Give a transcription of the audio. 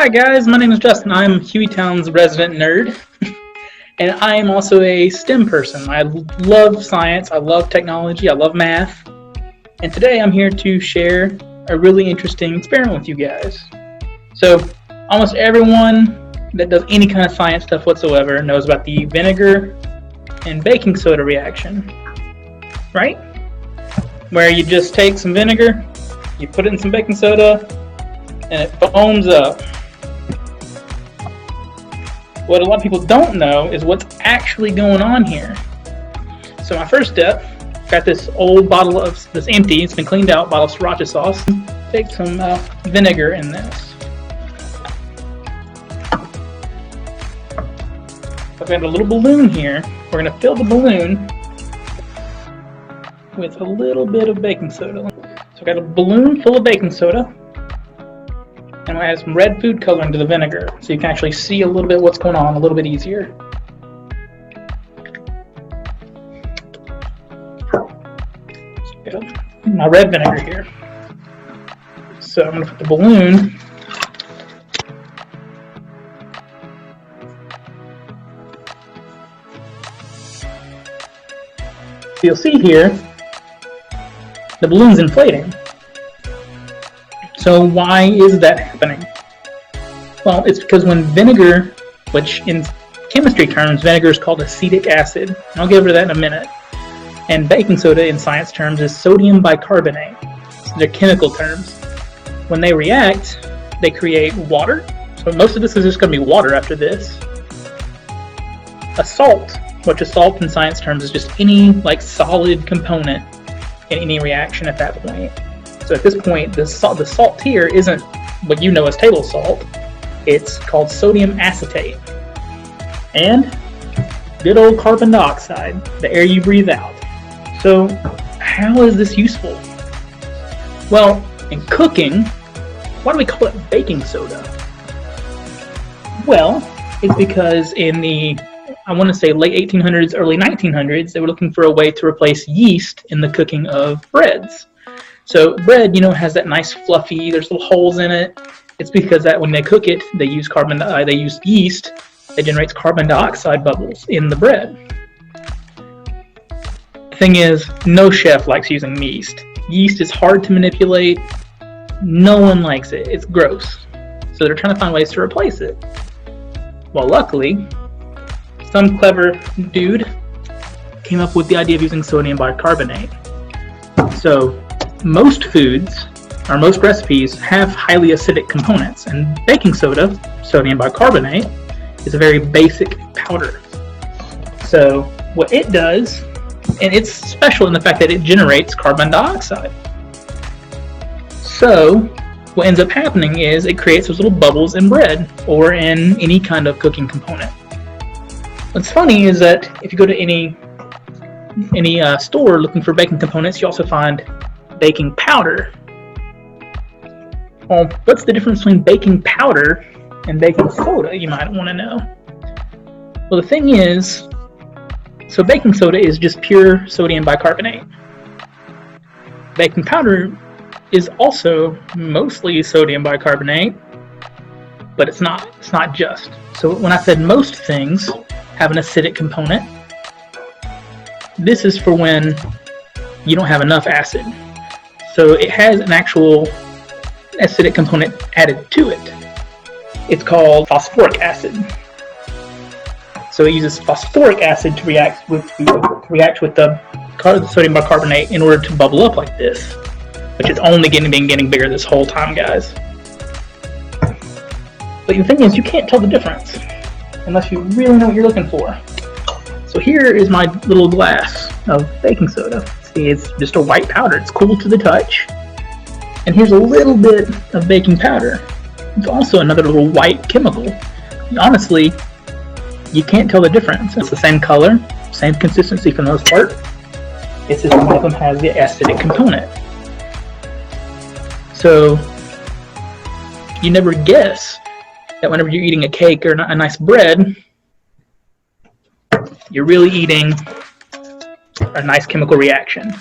Hi guys, my name is Justin. I'm Hueytown's resident nerd, and I am also a STEM person. I love science, I love technology, I love math, and today I'm here to share a really interesting experiment with you guys. So, almost everyone that does any kind of science stuff whatsoever knows about the vinegar and baking soda reaction, right? Where you just take some vinegar, you put it in some baking soda, and it foams up. What a lot of people don't know is what's actually going on here. So my first step, got this old bottle of this empty, it's been cleaned out, bottle of sriracha sauce. Take some vinegar in this. I've got a little balloon here. We're going to fill the balloon with a little bit of baking soda. So I've got a balloon full of baking soda. And I add some red food coloring to the vinegar, so you can actually see a little bit what's going on a little bit easier. So got my red vinegar here. So I'm going to put the balloon you'll see here, the balloon's inflating. So why is that happening? Well, it's because when vinegar, which in chemistry terms, vinegar is called acetic acid. I'll get over that in a minute. And baking soda in science terms is sodium bicarbonate. So they're chemical terms. When they react, they create water. So most of this is just going to be water after this. A salt, which a salt in science terms is just any solid component in any reaction at that point. So at this point, the salt here isn't what you know as table salt. It's called sodium acetate. And good old carbon dioxide, the air you breathe out. So how is this useful? Well, in cooking, why do we call it baking soda? Well, it's because in the, I want to say late 1800s, early 1900s, they were looking for a way to replace yeast in the cooking of breads. So bread, has that nice fluffy, there's little holes in it. It's because that when they cook it, they use yeast that generates carbon dioxide bubbles in the bread. The thing is, no chef likes using yeast. Yeast is hard to manipulate. No one likes it. It's gross. So they're trying to find ways to replace it. Well, luckily, some clever dude came up with the idea of using sodium bicarbonate. So most foods, or most recipes, have highly acidic components, and baking soda, sodium bicarbonate, is a very basic powder. So what it does, and it's special in the fact that it generates carbon dioxide. So what ends up happening is it creates those little bubbles in bread or in any kind of cooking component. What's funny is that if you go to any store looking for baking components, you also find baking powder. Well, what's the difference between baking powder and baking soda, you might want to know? Well, the thing is, so baking soda is just pure sodium bicarbonate. Baking powder is also mostly sodium bicarbonate, but it's not just. So when I said most things have an acidic component, this is for when you don't have enough acid. So it has an actual acidic component added to it. It's called phosphoric acid. So it uses phosphoric acid to react with the sodium bicarbonate in order to bubble up like this, which is only getting bigger this whole time, guys. But the thing is, you can't tell the difference unless you really know what you're looking for. So here is my little glass of baking soda. See, it's just a white powder. It's cool to the touch. And here's a little bit of baking powder. It's also another little white chemical. Honestly, you can't tell the difference. It's the same color, same consistency for the most part. It's just one of them has the acidic component. So you never guess that whenever you're eating a cake or a nice bread, you're really eating a nice chemical reaction.